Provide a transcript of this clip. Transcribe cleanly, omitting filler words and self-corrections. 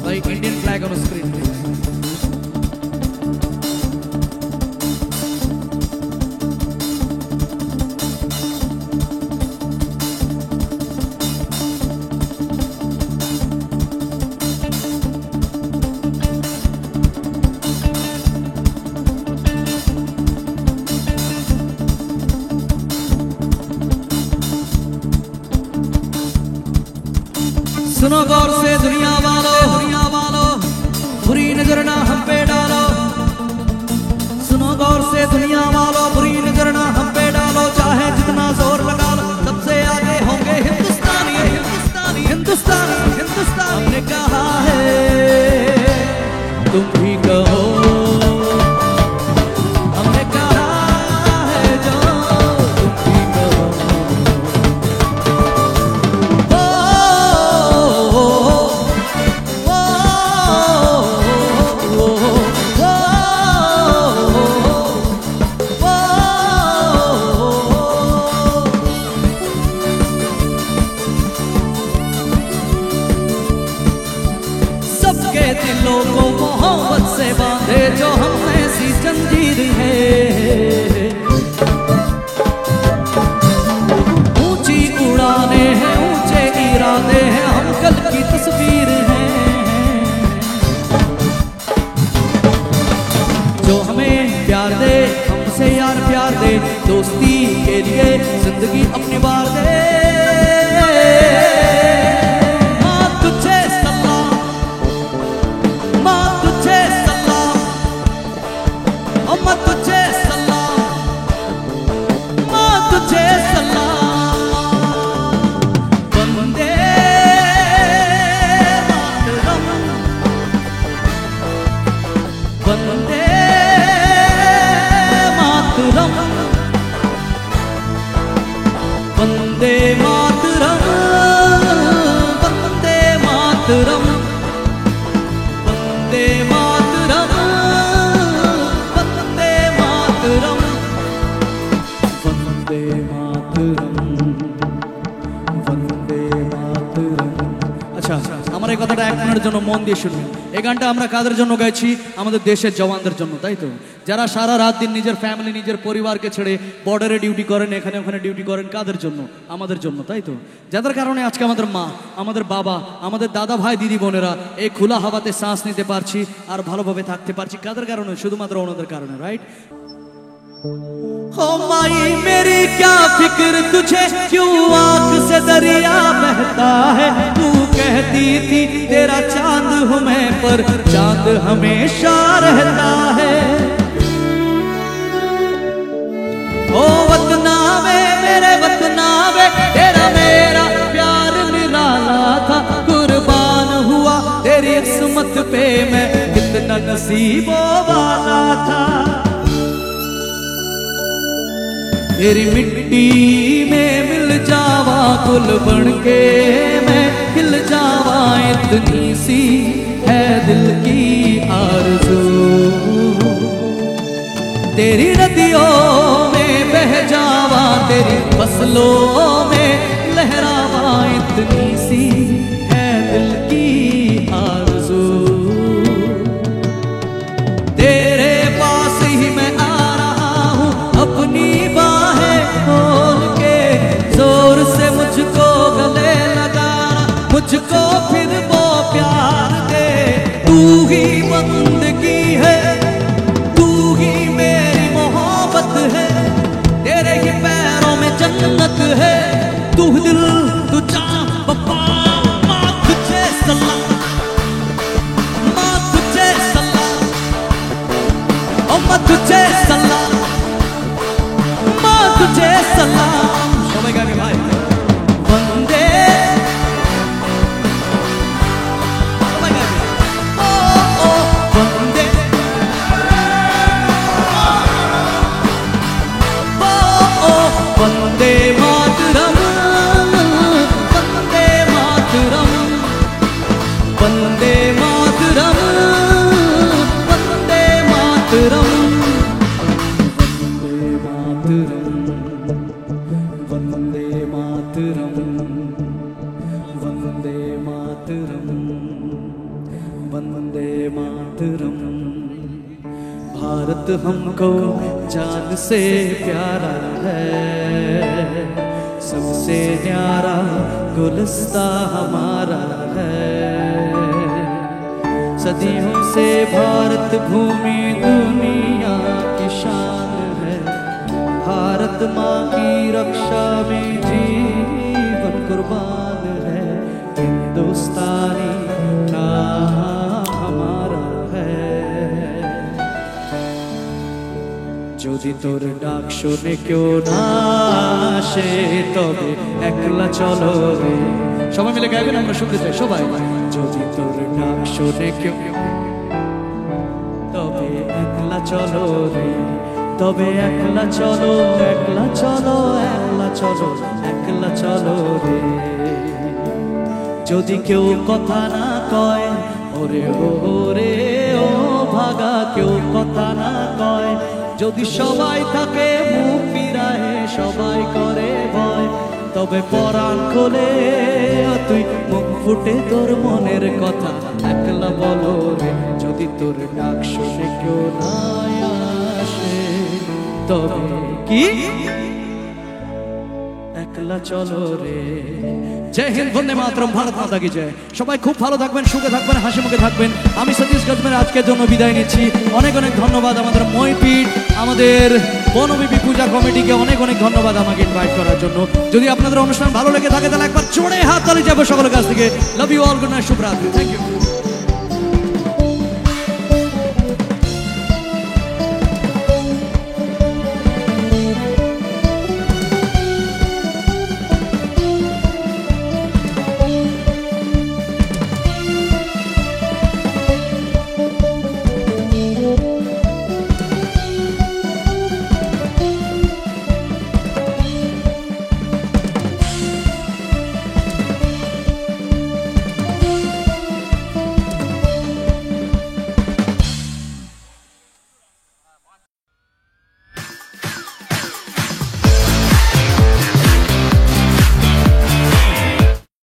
Like Indian flag on a screen. सुनो गौर से दुनिया वालों, बुरी नजर ना हम पे डालो। सुनो गौर से दुनिया वालों, बुरी नजर ना हम पे डालो। चाहे जितना जोर लगा लो, सबसे आगे होंगे हिंदुस्तानी, हिंदुस्तानी, हिंदुस्तानी, हिंदुस्तानी। हमने कहा है तुम भी कहो, हमने कहा है जो तुम भी कहो। सबके दिलों को मोहब्बत से बांधे जो हम ऐसी जंजीर है। ऊंची उड़ाने हैं, ऊंचे इरादे हैं, हम कल की तस्वीर हैं। जो हमें प्यार दे, हमसे यार प्यार दे, दोस्ती के लिए जिंदगी अपनी बार दे। वंदे मातरम, वंदे मातरम, वंदे मातरम, वंदे मातरम, वंदे मातरम, वंदे मातरम, वंदे मातरम। আচ্ছা, আমার এই কথাটা এক মিনিটের জন্য মন দিয়ে শুনবেন। এই গানটা আমরা কাদের জন্য গাইছি? আমাদের দেশের জওয়ানদের জন্য, তাই তো? যারা সারা রাত দিন নিজের ফ্যামিলি, নিজের পরিবারকে ছেড়ে বর্ডারে ডিউটি করেন, এখানে ওখানে ডিউটি করেন, কাদের জন্য? আমাদের জন্য, তাই তো? যাদের কারণে আজকে আমাদের মা, আমাদের বাবা, আমাদের দাদা ভাই, দিদি বোনেরা এই খোলা হাওয়াতে শ্বাস নিতে পারছি আর ভালোভাবে থাকতে পারছি। কাদের কারণে? শুধুমাত্র ওনাদের কারণে, রাইট? हो माई मेरी क्या फिक्र तुझे, क्यों आंख से दरिया बहता है। तू कहती थी तेरा चांद हूँ मैं, पर चांद हमेशा रहता है। ओ वतना वे मेरे वतना वे, तेरा मेरा प्यार निराला था। कुर्बान हुआ तेरी किस्मत पे मैं, कितना नसीबों वाला था। तेरी मिट्टी में मिल जावा, गुल बन के मैं खिल जावा। इतनी सी है दिल की आरज़ू, तेरी नदियों में बह जावा, तेरी फसलों में लहरावा। इतनी सी है दिल की आरज़ू, तेरे पास ही मैं आ रहा हूँ अपनी खोल के। जोर से मुझको गले लगाना, मुझको फिर वो प्यार दे। तू ही बंदगी है, तू ही मेरी मोहब्बत है, तेरे ही पैरों में जन्नत है। तू दिल तू जान बाबा, माँ तुझे सलाम, माँ तुझे सलाम, ओ माँ तुझे सलाम, तुझे सलाम। सबाई गाने भाई, वंदे सबाई गाने, ओ ओ हमको जान से प्यारा है, सबसे न्यारा गुलस्ता हमारा है। सदियों से भारत भूमि दुनिया की शान है, भारत माँ की रक्षा में जीवन कुर्बान है। हिंदुस्तानी नाम हमारा है। যদি তোর ডাক শুনে কেউ না আসে তবে একলা চলো রে। সবাই মিলে গাইবেন, আমরা শুনতে চাই সবাই। যদি তোর ডাক শুনে কেউ তবে একলা চলো রে, তবে একলা চলো, একলা চলো, একলা চলো, একলা চলো রে। যদি কেউ কথা না কয় ওরে ওরে ও ভাগা, কেউ কথা না কয়, যদি সবাই থাকে মুখ ফিরায়, সবাই করে ভয়, তবে পরাণ খোলে তুই মুখ ফুটে তোর মনের কথা একলা বলো রে। যদি তোর ডাক শুনে কেউ না আসে তবে কি একলা চলো রে। জয় হিন্দ, বন্দে মাতরম, ভারত মাতা কি জয়। সবাই খুব ভালো থাকবেন, সুখে থাকবেন, হাসি মুখে থাকবেন। আমি সতীশ গজমের আজকের জন্য বিদায় নিচ্ছি। অনেক অনেক ধন্যবাদ আমাদের মইপীঠ, আমাদের বনবিবি পূজা কমিটিকে অনেক অনেক ধন্যবাদ আমাকে ইনভাইট করার জন্য। যদি আপনাদের অনুষ্ঠান ভালো লেগে থাকে তাহলে একবার জোরে হাত তালি যাবো সকলের কাছ থেকে। Love you all, good night, শুভরাত্রি, থ্যাংক ইউ।